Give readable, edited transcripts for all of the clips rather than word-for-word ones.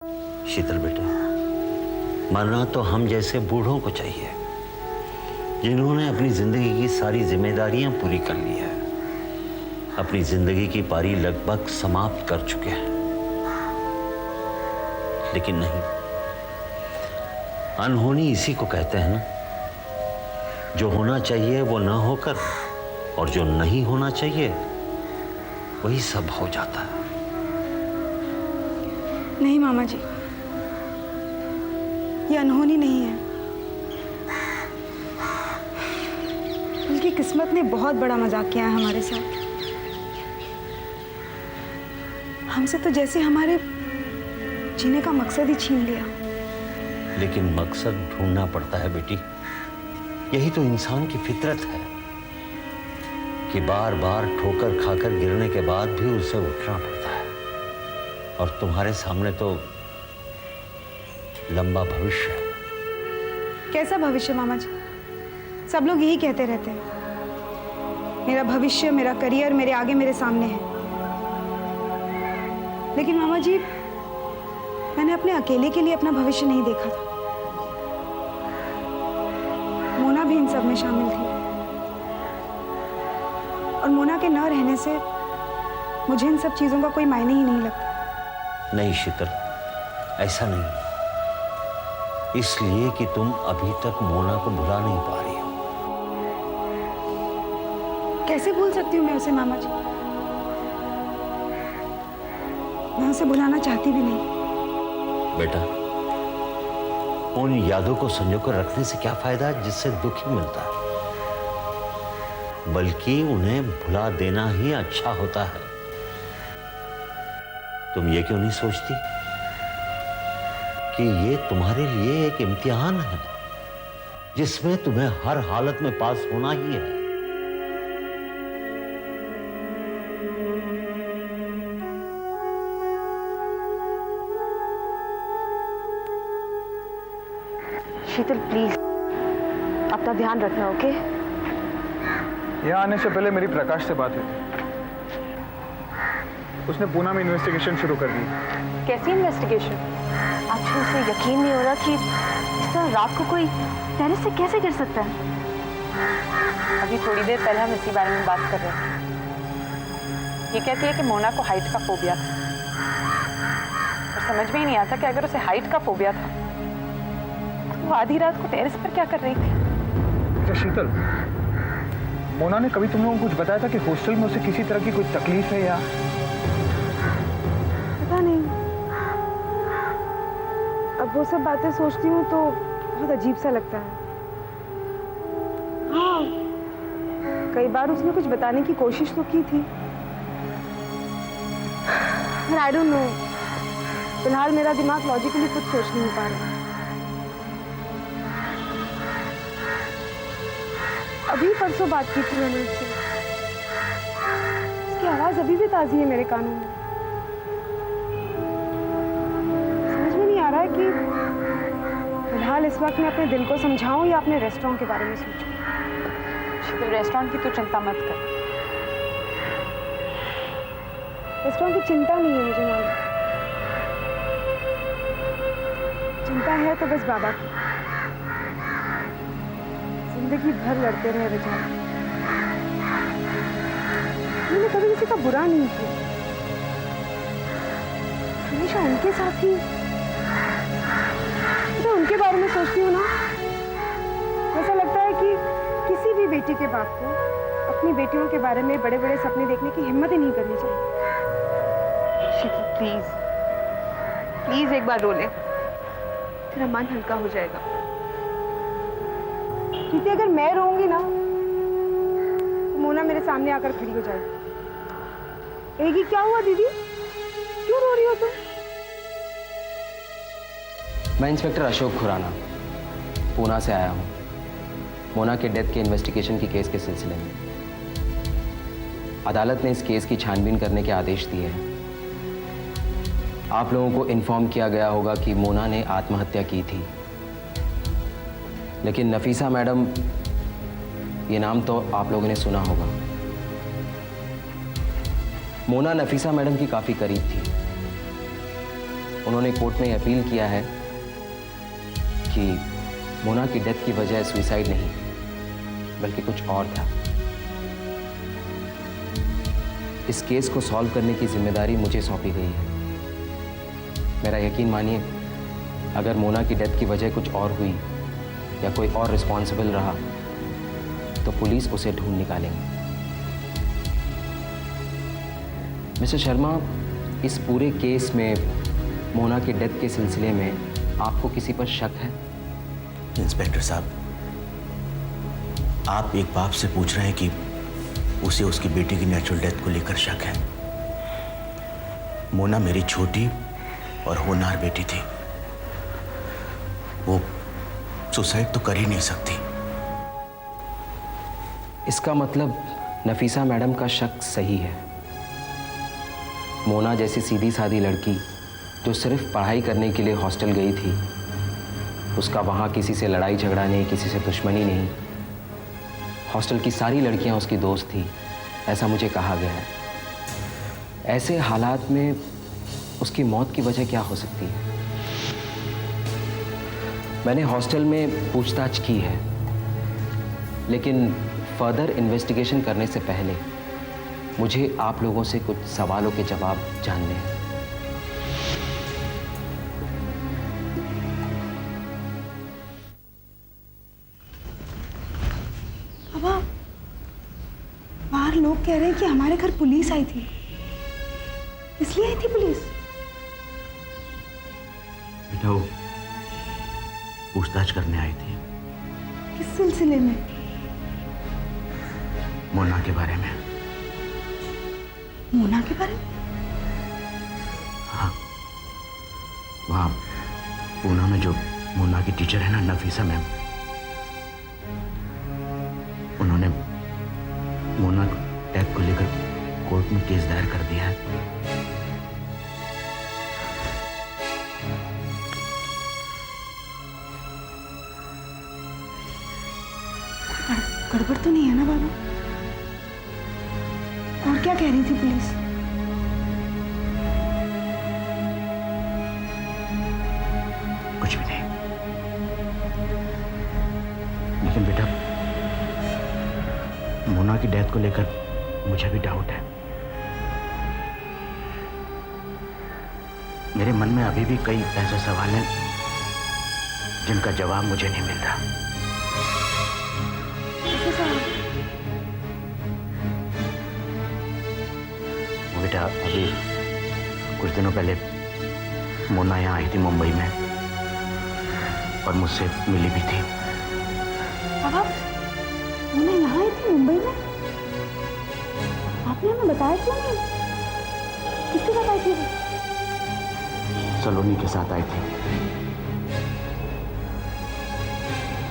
शीतल बेटे, मरना तो हम जैसे बूढ़ों को चाहिए जिन्होंने अपनी जिंदगी की सारी जिम्मेदारियां पूरी कर ली है, अपनी जिंदगी की पारी लगभग समाप्त कर चुके हैं। लेकिन नहीं, अनहोनी इसी को कहते हैं ना, जो होना चाहिए वो ना होकर और जो नहीं होना चाहिए वही सब हो जाता है। नहीं मामा जी, ये अनहोनी नहीं है, बल्कि किस्मत ने बहुत बड़ा मजाक किया है हमारे साथ। हमसे तो जैसे हमारे जीने का मकसद ही छीन लिया। लेकिन मकसद ढूंढना पड़ता है बेटी, यही तो इंसान की फितरत है कि बार बार ठोकर खाकर गिरने के बाद भी उसे उठना पड़ता है। और तुम्हारे सामने तो लंबा भविष्य है। कैसा भविष्य मामा जी? सब लोग यही कहते रहते हैं, मेरा भविष्य, मेरा करियर मेरे आगे, मेरे सामने है। लेकिन मामा जी, मैंने अपने अकेले के लिए अपना भविष्य नहीं देखा था। मोना भी इन सब में शामिल थी, और मोना के न रहने से मुझे इन सब चीजों का कोई मायने ही नहीं लगता। नहीं शीतल, ऐसा नहीं, इसलिए कि तुम अभी तक मोना को भुला नहीं पा रही हो। कैसे भूल सकती हूँ मैं उसे मामा जी? मैं उसे भुलाना चाहती भी नहीं। बेटा, उन यादों को संजो कर रखने से क्या फायदा जिससे दुख ही मिलता है, बल्कि उन्हें भुला देना ही अच्छा होता है। तुम ये क्यों नहीं सोचती कि ये तुम्हारे लिए एक इम्तिहान है जिसमें तुम्हें हर हालत में पास होना ही है। शीतल प्लीज अपना ध्यान रखना, ओके? यहाँ आने से पहले मेरी प्रकाश से बात हुई थी। उसने पूना में इन्वेस्टिगेशन शुरू कर दी। कैसी इन्वेस्टिगेशन? एक्चुअली उसे यकीन नहीं हो रहा कि इस तरह रात को कोई टेरेस से कैसे गिर सकता है। अभी थोड़ी देर पहले हम इसी बारे में बात कर रहे थे। ये कहती है कि मोना को हाइट का फोबिया था, और समझ में ही नहीं आता कि अगर उसे हाइट का फोबिया था तो वो आधी रात को टेरेस पर क्या कर रही थी। अच्छा शीतल, मोना ने कभी तुम लोगों को कुछ बताया था कि हॉस्टल में उसे किसी तरह की कोई तकलीफ है या? पता नहीं, अब वो सब बातें सोचती हूँ तो बहुत अजीब सा लगता है। हाँ, कई बार उसने कुछ बताने की कोशिश तो की थी, पर आई डोंट नो, फिलहाल मेरा दिमाग लॉजिकली कुछ सोच नहीं पा रहा। अभी परसों बात की थी मैंने उससे, उसकी आवाज अभी भी ताजी है मेरे कानों में। समझ में नहीं आ रहा है कि फिलहाल इस वक्त मैं अपने दिल को समझाऊं या अपने रेस्टोरेंट के बारे में सोचूं। शीतल, रेस्टोरेंट की तो चिंता मत कर। रेस्टोरेंट की चिंता नहीं है मुझे मालूम, चिंता है तो बस बाबा की। जिंदगी भर लड़ते रहे बेचारे, मैंने कभी किसी का बुरा नहीं किया, हमेशा उनके साथ ही। तो उनके बारे में सोचती हूँ ना, ऐसा लगता है कि किसी भी बेटी के बाप को अपनी बेटियों के बारे में बड़े बड़े सपने देखने की हिम्मत ही नहीं करनी चाहिए। शीतल प्लीज प्लीज एक बार रो ले, तेरा मन हल्का हो जाएगा। क्योंकि अगर मैं रोऊंगी ना तो मोना मेरे सामने आकर खड़ी हो जाएगी, कहेगी क्या हुआ दीदी, क्यों रो रही हो तुम? मैं इंस्पेक्टर अशोक खुराना पूना से आया हूँ, मोना के डेथ के इन्वेस्टिगेशन की केस के सिलसिले में। अदालत ने इस केस की छानबीन करने के आदेश दिए हैं। आप लोगों को इन्फॉर्म किया गया होगा कि मोना ने आत्महत्या की थी, लेकिन नफीसा मैडम, ये नाम तो आप लोगों ने सुना होगा। मोना नफीसा मैडम की काफ़ी करीब थी। उन्होंने कोर्ट में अपील किया है कि मोना की डेथ की वजह सुसाइड नहीं बल्कि कुछ और था। इस केस को सॉल्व करने की जिम्मेदारी मुझे सौंपी गई है। मेरा यकीन मानिए, अगर मोना की डेथ की वजह कुछ और हुई या कोई और रिस्पॉन्सिबल रहा तो पुलिस उसे ढूंढ निकालेंगे। मिस्टर शर्मा, इस पूरे केस में मोना की डेथ के सिलसिले में आपको किसी पर शक है? इंस्पेक्टर साहब, आप एक बाप से पूछ रहे हैं कि उसे उसकी बेटी की नेचुरल डेथ को लेकर शक है। मोना मेरी छोटी और होनहार बेटी थी। वो सुसाइड तो कर ही नहीं सकती। इसका मतलब नफीसा मैडम का शक सही है। मोना जैसी सीधी सादी लड़की जो सिर्फ पढ़ाई करने के लिए हॉस्टल गई थी, उसका वहाँ किसी से लड़ाई झगड़ा नहीं, किसी से दुश्मनी नहीं। हॉस्टल की सारी लड़कियाँ उसकी दोस्त थी, ऐसा मुझे कहा गया है। ऐसे हालात में उसकी मौत की वजह क्या हो सकती है? मैंने हॉस्टल में पूछताछ की है, लेकिन फर्दर इन्वेस्टिगेशन करने से पहले मुझे आप लोगों से कुछ सवालों के जवाब जानने हैं। अब बाहर लोग कह रहे हैं कि हमारे घर पुलिस आई थी। इसलिए आई थी पुलिस? बेटा, वो पूछताछ करने आई थी किस सिलसिले में? मोना के बारे में। मोना के बारे में? हाँ, वहाँ पूना में जो मोना की टीचर है ना, नफीसा मैम, उन्होंने मोना डेथ को लेकर कोर्ट में केस दायर कर दिया है। गड़बड़ तो नहीं है ना बाबा? और क्या कह रही थी पुलिस? कुछ भी नहीं। लेकिन बेटा, मोना की डेथ को लेकर मुझे भी डाउट है। मेरे मन में अभी भी कई ऐसे सवाल हैं जिनका जवाब मुझे नहीं मिल रहा। बेटा, अभी कुछ दिनों पहले मोना यहाँ आई थी मुंबई में और मुझसे मिली भी थी। बाबा, मोना यहाँ आई थी मुंबई में? आपने हमें बताया क्यों नहीं? किसके साथ आई थी? सलोनी के साथ आई थी।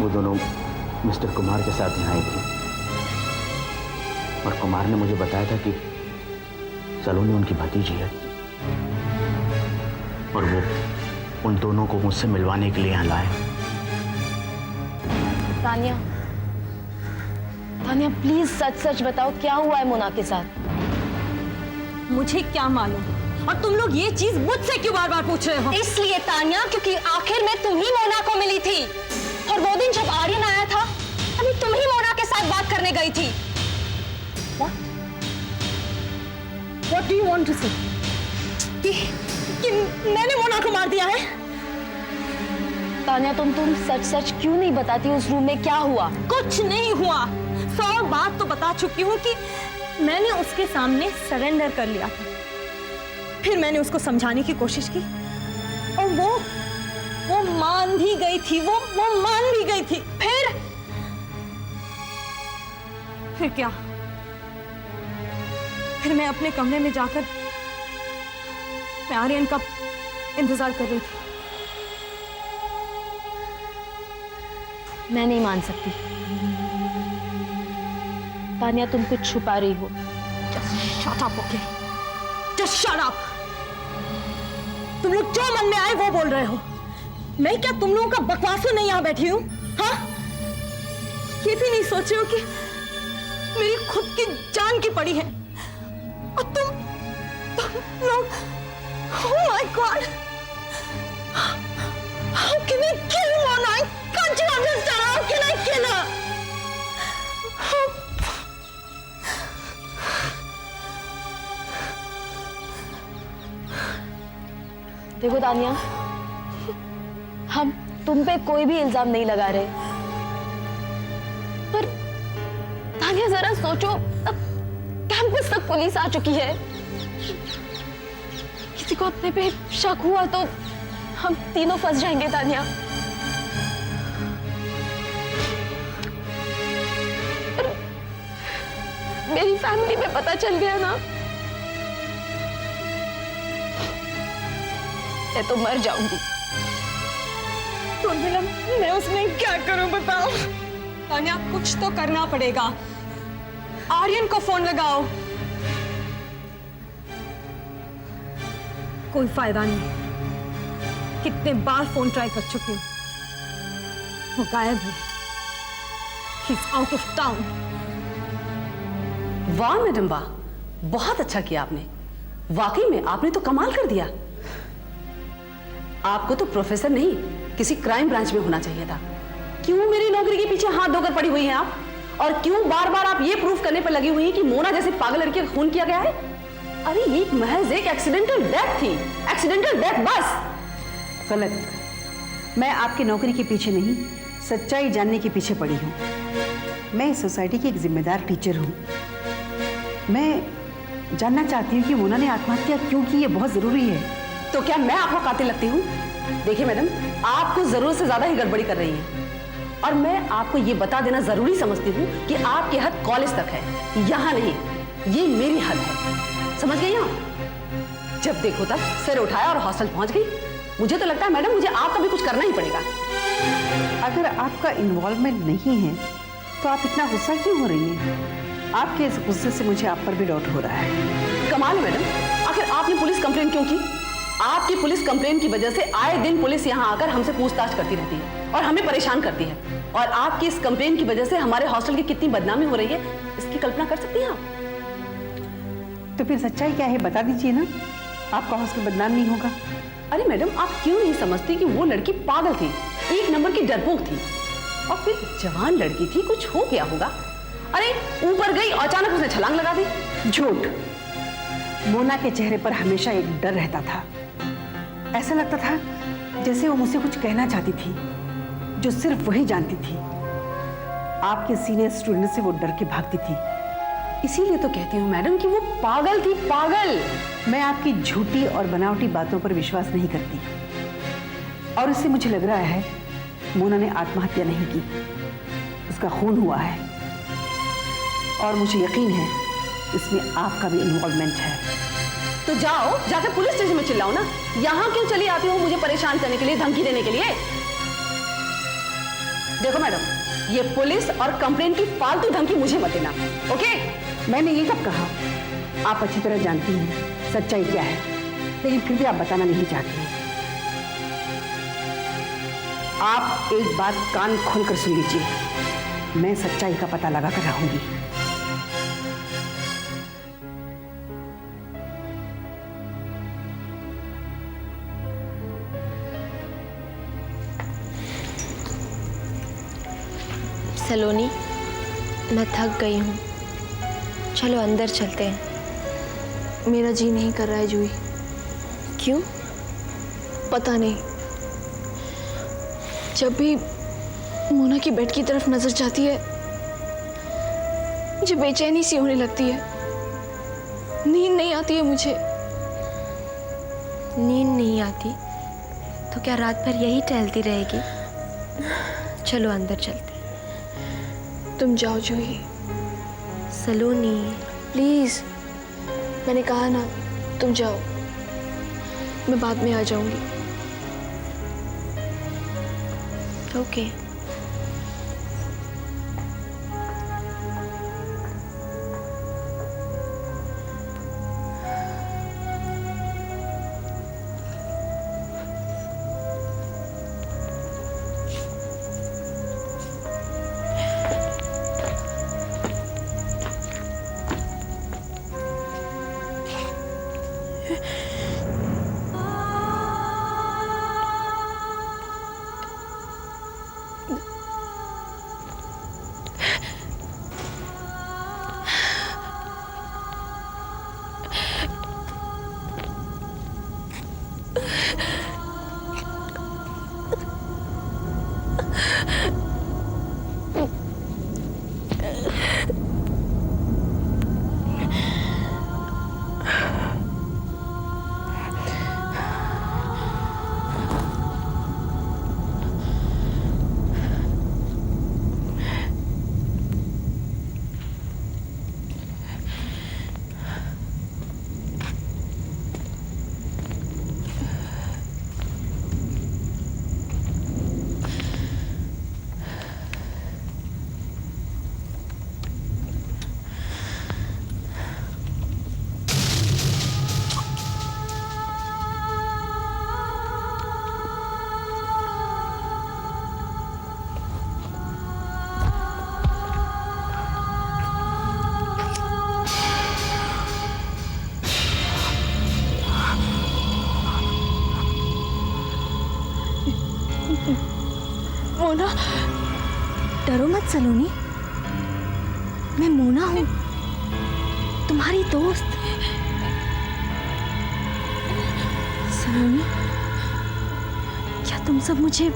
वो दोनों मिस्टर कुमार के साथ यहाँ आई थी और कुमार ने मुझे बताया था कि सलोनी उनकी भतीजी है और वो उन दोनों को मुझसे मिलवाने के लिए यहाँ लाए। तानिया, तानिया प्लीज सच सच बताओ, क्या हुआ है मोना के साथ? मुझे क्या मालूम, और तुम लोग ये चीज मुझसे क्यों बार बार पूछ रहे हो? इसलिए तानिया, क्योंकि आखिर में तुम ही मोना को मिली थी और वो दिन जब आर्यन आया था अभी तुम ही मोना के साथ बात करने गई थी। What do you want to say? कि मैंने मोना को मार दिया है? तानिया, तुम सच सच क्यों नहीं बताती उस रूम में क्या हुआ? कुछ नहीं हुआ। 100 बात तो बता चुकी हूँ कि मैंने उसके सामने सरेंडर कर लिया था। फिर मैंने उसको समझाने की कोशिश की और वो मान भी गई थी। वो मान भी गई थी। फिर क्या? फिर मैं अपने कमरे में जाकर मैं आर्यन का इंतजार कर रही थी। मैं नहीं मान सकती तानिया, तुम कुछ छुपा रही हो। Just shut up, okay? Just shut up! तुम लोग जो मन में आए वो बोल रहे हो। मैं क्या तुम लोगों का बकवास नहीं यहाँ बैठी हूँ? हाँ? ये भी नहीं सोच रहे हो कि मेरी खुद की जान की पड़ी है और तुम लोग, oh my God! देखो तानिया, हम तुम पे कोई भी इल्जाम नहीं लगा रहे, पर तानिया जरा सोचो, अब कैंपस तक पुलिस आ चुकी है। किसी को अपने पे शक हुआ तो हम तीनों फंस जाएंगे तानिया। मेरी फैमिली में पता चल गया ना, मैं तो मर जाऊंगी। तो मैं उसमें क्या करूं बताओ? तानिया, कुछ तो करना पड़ेगा। आर्यन को फोन लगाओ। कोई फायदा नहीं, कितने बार फोन ट्राई कर चुकी हूं, वो गायब है। He's out of town। वाह मैडम वाह, बहुत अच्छा किया आपने। वाकई में आपने तो कमाल कर दिया। आपको तो प्रोफेसर नहीं, किसी क्राइम ब्रांच में होना चाहिए था। क्यों मेरी नौकरी के पीछे हाथ धोकर पड़ी हुई हैं आप? और क्यों बार बार आप ये प्रूफ करने पर लगी हुई हैं कि मोना जैसे पागल लड़की का खून किया गया है? अरे ये महज एक एक्सीडेंटल डेथ थी, एक्सीडेंटल डेथ बस। गलत। मैं आपकी नौकरी के पीछे नहीं, सच्चाई जानने के पीछे पड़ी हूँ। मैं इस सोसाइटी की एक जिम्मेदार टीचर हूँ। मैं जानना चाहती हूँ कि मोना ने आत्महत्या क्यों की, ये बहुत जरूरी है। तो क्या मैं आपको कातिल लगती हूँ? देखिए मैडम, आप कुछ जरूरत से ज्यादा ही गड़बड़ी कर रही हैं, और मैं आपको ये बता देना जरूरी समझती हूँ कि आपकी हद कॉलेज तक है, यहाँ नहीं। ये मेरी हद है, समझ गई आप? जब देखो तब सिर उठाया और हॉस्टल पहुंच गई। मुझे तो लगता है मैडम, मुझे आपका भी कुछ करना ही पड़ेगा। अगर आपका इन्वॉल्वमेंट नहीं है तो आप इतना गुस्सा क्यों हो रही हैं? आपके इस गुस्से से मुझे आप पर भी डाउट हो रहा है। कमाल है मैडम, आखिर आपने पुलिस कंप्लेन क्यों की? आपकी पुलिस कंप्लेन की वजह से आए दिन पुलिस यहाँ आकर हमसे पूछताछ करती रहती है और हमें परेशान करती है। और आपकी इस कंप्लेन की वजह से हमारे हॉस्टल की कितनी बदनामी हो रही है, इसकी कल्पना कर सकती हैं आप? तो फिर सच्चाई क्या है, बता दीजिए ना। आपका हॉस्टल बदनाम नहीं होगा। अरे मैडम, आप क्यों नहीं समझती कि वो लड़की पागल थी, एक नंबर की डरपोक थी, और फिर जवान लड़की थी, कुछ हो गया होगा। अरे ऊपर गई और अचानक उसने छलांग लगा दी। झूठ। मोना के चेहरे पर हमेशा एक डर रहता था। ऐसा लगता था जैसे वो मुझसे कुछ कहना चाहती थी, जो सिर्फ वही जानती थी। आपके सीनियर स्टूडेंट से वो डर के भागती थी। इसीलिए तो कहती हूँ मैडम कि वो पागल थी, पागल। मैं आपकी झूठी और बनावटी बातों पर विश्वास नहीं करती, और इससे मुझे लग रहा है मोना ने आत्महत्या नहीं की, उसका खून हुआ है। और मुझे यकीन है इसमें आपका भी इन्वॉल्वमेंट है। तो जाओ, जाकर पुलिस स्टेशन में चिल्लाओ ना। यहाँ क्यों चली आती हो मुझे परेशान करने के लिए, धमकी देने के लिए? देखो मैडम, ये पुलिस और कंप्लेंट की फालतू धमकी मुझे मत देना, ओके? मैंने ये कब कहा? आप अच्छी तरह जानती हैं सच्चाई क्या है, लेकिन फिर भी आप बताना नहीं चाहती हैं। आप एक बात कान खोलकर सुन लीजिए, मैं सच्चाई का पता लगा कर रहूंगी। सलोनी, मैं थक गई हूँ, चलो अंदर चलते हैं। मेरा जी नहीं कर रहा है जूही। क्यों? पता नहीं, जब भी मोना की बेड की तरफ नजर जाती है मुझे बेचैनी सी होने लगती है, नींद नहीं आती है मुझे। नींद नहीं आती तो क्या रात भर यही टहलती रहेगी? चलो अंदर चलते। तुम जाओ जूही। सलोनी प्लीज, मैंने कहा ना, तुम जाओ, मैं बाद में आ जाऊंगी। ओके। मोना, डरो मत सलोनी, मैं मोना हूँ, तुम्हारी दोस्त। सलोनी, क्या तुम सब मुझे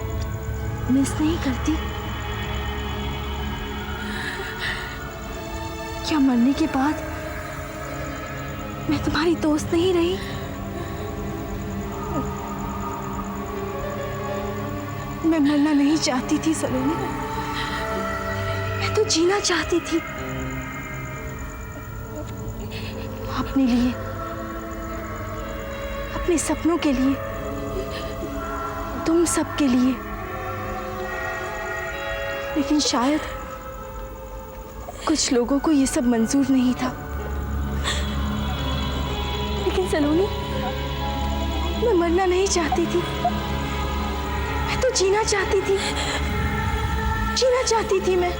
मिस नहीं करती? क्या मरने के बाद मैं तुम्हारी दोस्त नहीं रही? मैं मरना नहीं चाहती थी सलोनी, मैं तो जीना चाहती थी, अपने लिए, अपने सपनों के लिए, तुम सब के लिए। लेकिन शायद कुछ लोगों को ये सब मंजूर नहीं था। लेकिन सलोनी, मैं मरना नहीं चाहती थी, मैं तो जीना चाहती थी, जीना चाहती थी मैं।